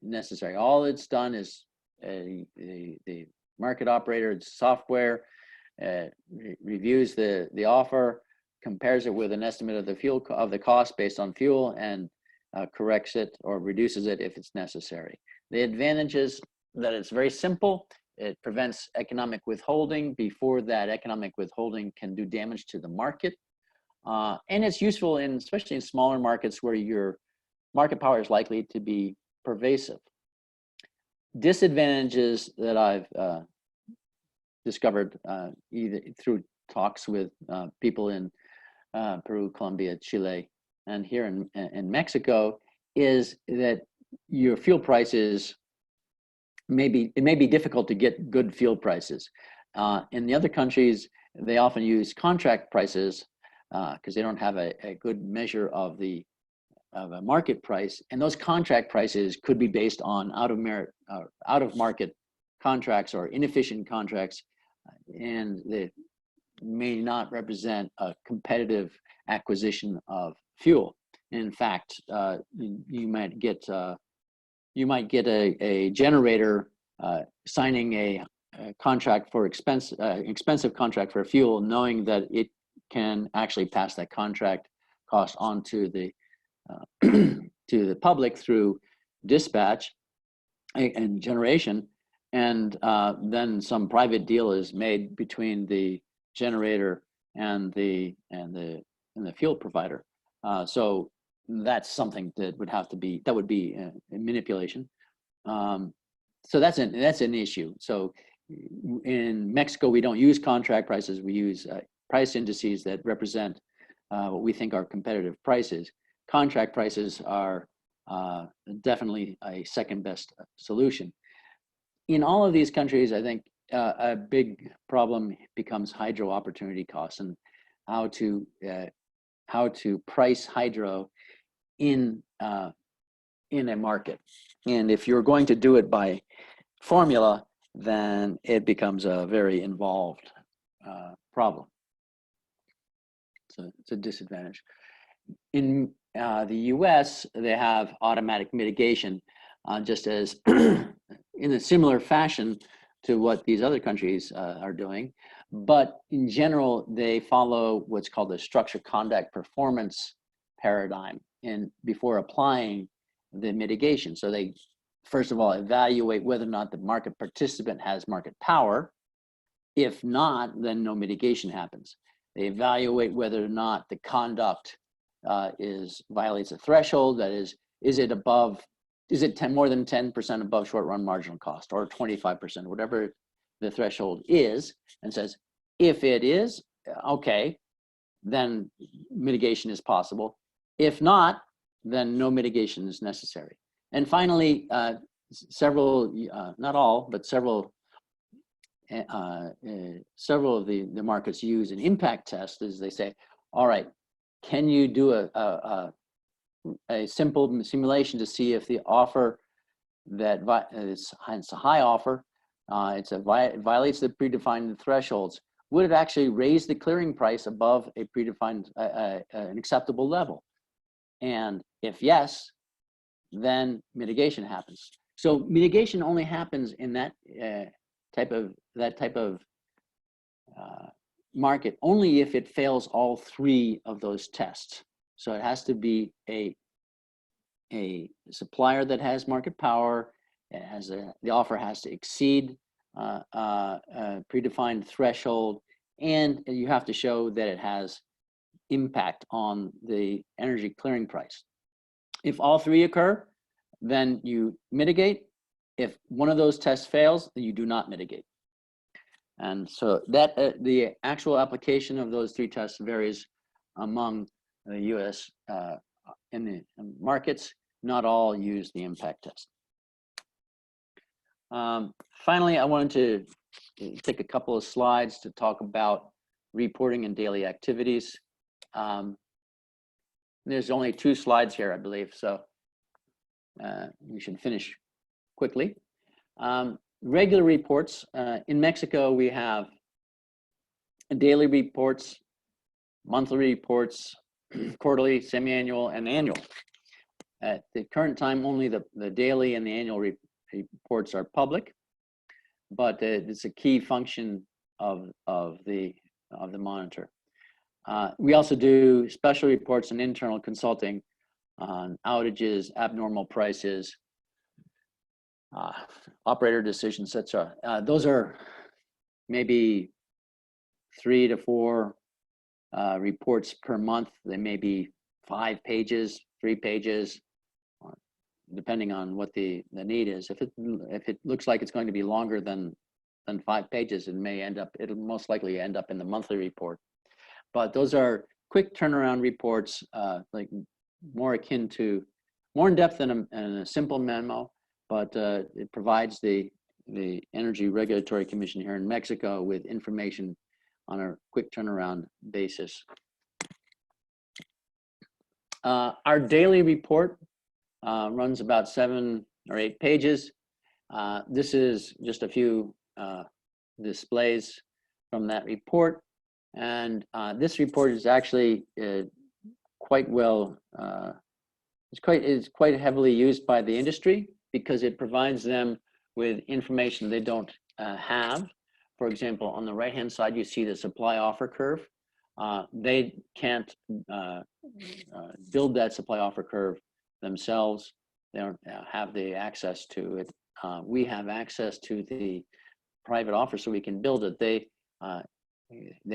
necessary. All it's done is the market operator software reviews the offer, compares it with an estimate of the cost based on fuel, and corrects it or reduces it if it's necessary. The advantage is that it's very simple. It prevents economic withholding before that economic withholding can do damage to the market. And it's useful especially in smaller markets where your market power is likely to be pervasive. Disadvantages that I've discovered either through talks with people in Peru, Colombia, Chile, and here in Mexico is that your fuel prices it may be difficult to get good fuel prices. In the other countries, they often use contract prices because they don't have a good measure of a market price, and those contract prices could be based on out of market contracts or inefficient contracts, and they may not represent a competitive acquisition of fuel. In fact, you might get a generator signing a contract for expensive contract for fuel, knowing that it can actually pass that contract cost on to the to the public through dispatch and generation, and then some private deal is made between the generator and the fuel provider. So that's something that would be a manipulation. So that's an issue. So in Mexico, we don't use contract prices. We use price indices that represent what we think are competitive prices. Contract prices are definitely a second best solution. In all of these countries, I think a big problem becomes hydro opportunity costs and how to price hydro in a market. And if you're going to do it by formula, then it becomes a very involved problem. So it's a disadvantage. In the US, they have automatic mitigation, just as in a similar fashion to what these other countries are doing. But in general, they follow what's called the structure conduct performance paradigm before applying the mitigation. So they, first of all, evaluate whether or not the market participant has market power. If not, then no mitigation happens. They evaluate whether or not the conduct violates a threshold. That is it above, is it more than 10% above short run marginal cost, or 25%, whatever the threshold is, and says, if it is, okay, then mitigation is possible. If not, then no mitigation is necessary. And finally, several, not all, but several of the markets use an impact test. As they say, all right, can you do a simple simulation to see if the offer that it's a high offer, it violates the predefined thresholds, would it actually raise the clearing price above a predefined an acceptable level? And if yes, then mitigation happens. So mitigation only happens in that type of market only if it fails all three of those tests. So it has to be a supplier that has market power. It has the offer has to exceed a predefined threshold, and you have to show that it has impact on the energy clearing price. If all three occur, then you mitigate. If one of those tests fails, then you do not mitigate. And so that the actual application of those three tests varies among the US in the markets. Not all use the impact test. Finally, I wanted to take a couple of slides to talk about reporting and daily activities. There's only 2 slides here, I believe, so we should finish quickly. Regular reports. In Mexico, we have daily reports, monthly reports, quarterly, semi-annual, and annual. At the current time, only the daily and the annual reports are public, but it's a key function of the monitor. We also do special reports and internal consulting on outages, abnormal prices, operator decisions, etc. Those are maybe 3 to 4 reports per month. They may be 5 pages, 3 pages, depending on what the need is. If it looks like it's going to be longer than 5 pages, it'll most likely end up in the monthly report. But those are quick turnaround reports, like more akin to, more in depth than a simple memo, but it provides the Energy Regulatory Commission here in Mexico with information on a quick turnaround basis. Our daily report runs about 7 or 8 pages. This is just a few displays from that report. And this report is actually quite well, it's quite heavily used by the industry because it provides them with information they don't have. For example, on the right-hand side, you see the supply offer curve. They can't build that supply offer curve themselves. They don't have the access to it. We have access to the private offer, so we can build it. They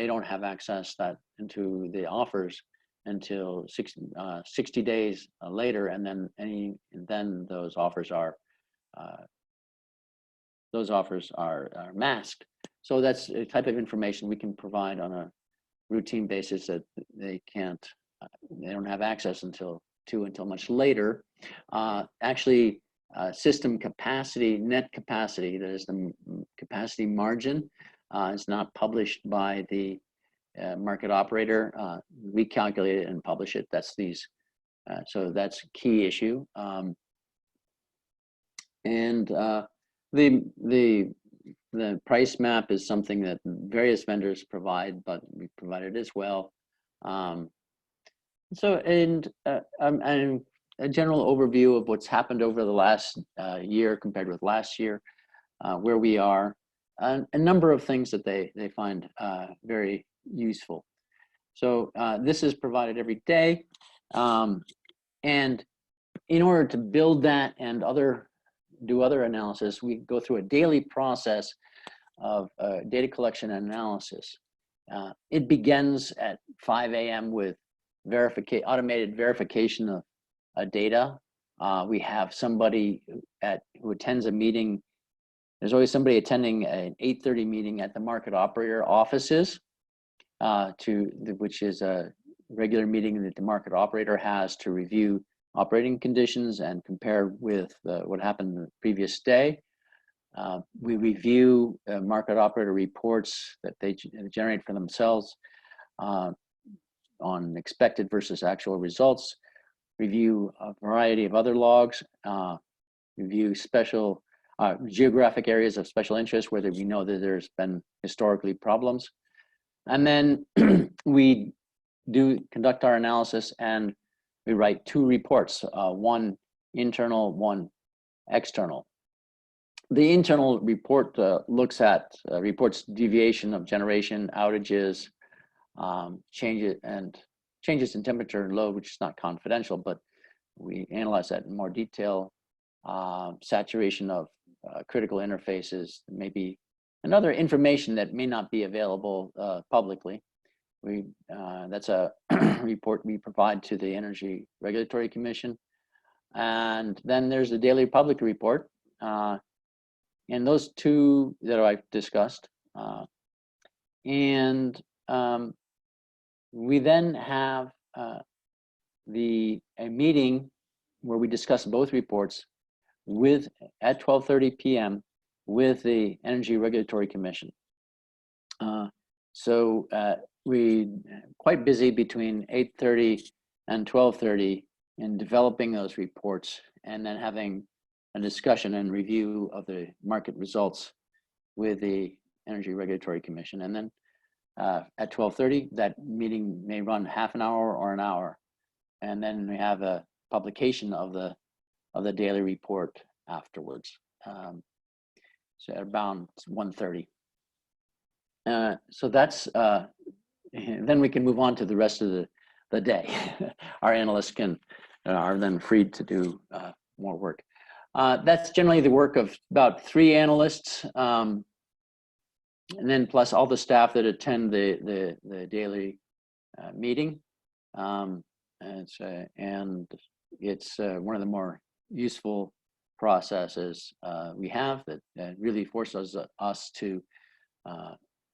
don't have access into the offers until 60 days later, and then those offers are masked. So that's a type of information we can provide on routine basis that they can't, they don't have access until much later. Actually, system capacity, net capacity, that is the capacity margin, is not published by the market operator. We calculate it and publish it. That's these, so that's a key issue. And the price map is something that various vendors provide, but we provide it as well. So, and a general overview of what's happened over the last year compared with last year, where we are, a number of things that they find very useful. So this is provided every day. And in order to build that and do other analysis, we go through a daily process of data collection and analysis. It begins at 5 a.m. with automated verification of data. We have somebody who attends a meeting. There's always somebody attending an 8:30 meeting at the market operator offices, which is a regular meeting that the market operator has to review operating conditions and compare with what happened the previous day. We review market operator reports that they generate for themselves on expected versus actual results, review a variety of other logs, review special geographic areas of special interest where we know that there's been historically problems. And then we conduct our analysis and we write 2 reports, one internal, one external. The internal report reports deviation of generation, outages, changes in temperature and load, which is not confidential, but we analyze that in more detail. Saturation of critical interfaces, maybe another information that may not be available publicly. That's a report we provide to the Energy Regulatory Commission. And then there's the daily public report. And those 2 that I've discussed. And we then have a meeting where we discuss both reports at 12:30 p.m. with the Energy Regulatory Commission. So we quite busy between 8:30 and 12:30 in developing those reports and then having a discussion and review of the market results with the Energy Regulatory Commission. And then at 12:30, that meeting may run half an hour or an hour. And then we have a publication of the daily report afterwards. So at around 1:30. So that's, then we can move on to the rest of the day. Our analysts are then freed to do more work. That's generally the work of about 3 analysts, and then plus all the staff that attend the daily meeting. And it's one of the more useful processes we have that really forces us to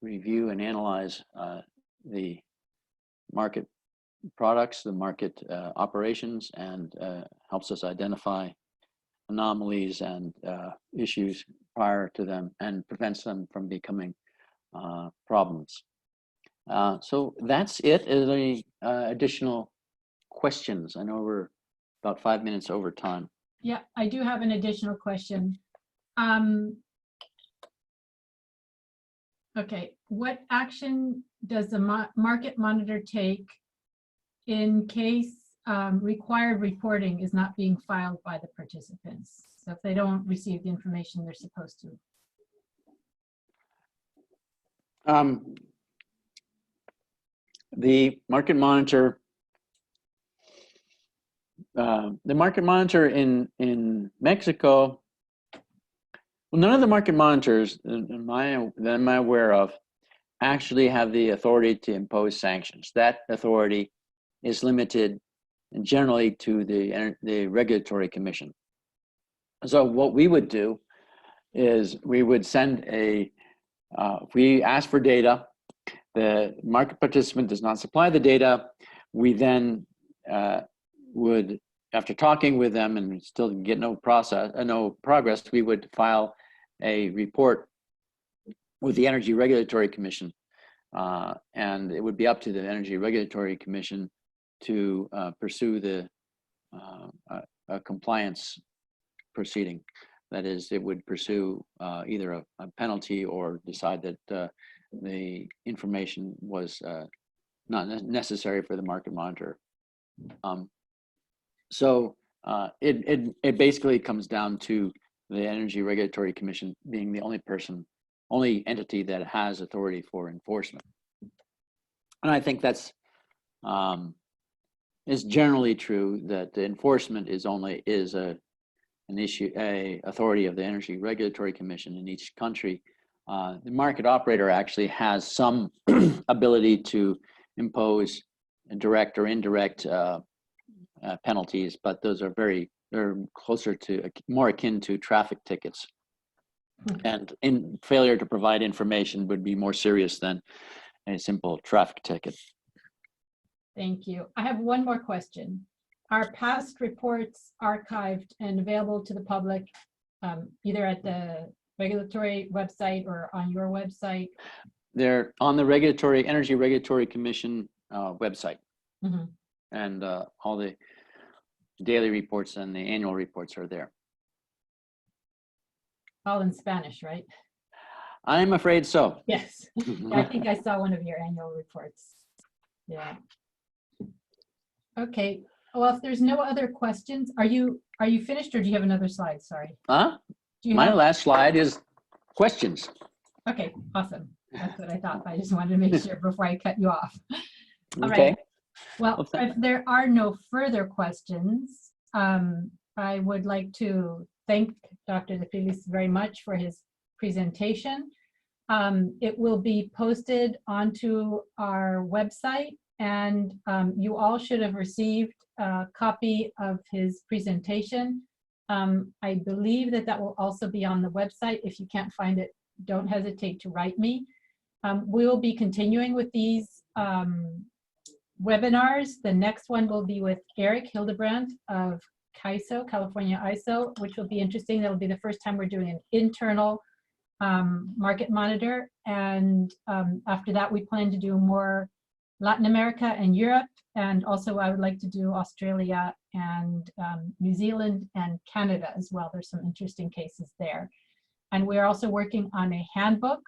review and analyze the market products, the market operations, and helps us identify anomalies and issues prior to them and prevents them from becoming problems. So that's it. Is there any additional questions? I know we're about 5 minutes over time. Yeah, I do have an additional question. Okay, what action does the market monitor take in case required reporting is not being filed by the participants? So if they don't receive the information they're supposed to. The market monitor in Mexico, well, none of the market monitors that I'm aware of actually have the authority to impose sanctions. That authority is limited generally to the Regulatory Commission. So what we would do is we would send if we ask for data, the market participant does not supply the data, we then would, after talking with them and still get no progress, we would file a report with the Energy Regulatory Commission. And it would be up to the Energy Regulatory Commission to pursue the a compliance proceeding. That is, it would pursue either a penalty or decide that the information was not necessary for the market monitor. So it basically comes down to the Energy Regulatory Commission being the only entity that has authority for enforcement. And I think that's is generally true, that the enforcement is an authority of the Energy Regulatory Commission in each country. The market operator actually has some ability to impose direct or indirect penalties, but those are they're closer to, more akin to traffic tickets. And in failure to provide information would be more serious than a simple traffic ticket. Thank you. I have one more question. Are past reports archived and available to the public, either at the regulatory website or on your website? They're on the Energy Regulatory Commission website. Mm-hmm. And all the daily reports and the annual reports are there. All in Spanish, right? I'm afraid so. Yes. I think I saw one of your annual reports. Yeah. Okay. Well, if there's no other questions, are you finished, or do you have another slide? Sorry. My last slide is questions. Okay, awesome. That's what I thought. I just wanted to make sure before I cut you off. All Okay. Right. Well, if there are no further questions, I would like to thank Dr. DePillis very much for his presentation. It will be posted onto our website, and you all should have received a copy of his presentation. I believe that will also be on the website. If you can't find it, don't hesitate to write me. We will be continuing with these webinars. The next one will be with Eric Hildebrandt of CAISO, California ISO, which will be interesting. That'll be the first time we're doing an internal market monitor. And after that, we plan to do more Latin America and Europe. And also I would like to do Australia and New Zealand and Canada as well. There's some interesting cases there. And we're also working on a handbook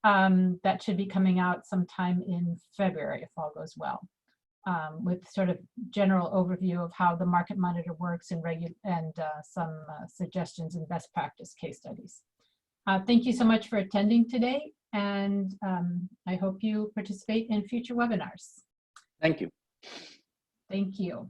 that should be coming out sometime in February, if all goes well, with sort of general overview of how the market monitor works and some suggestions and best practice case studies. Thank you so much for attending today, and I hope you participate in future webinars. Thank you. Thank you.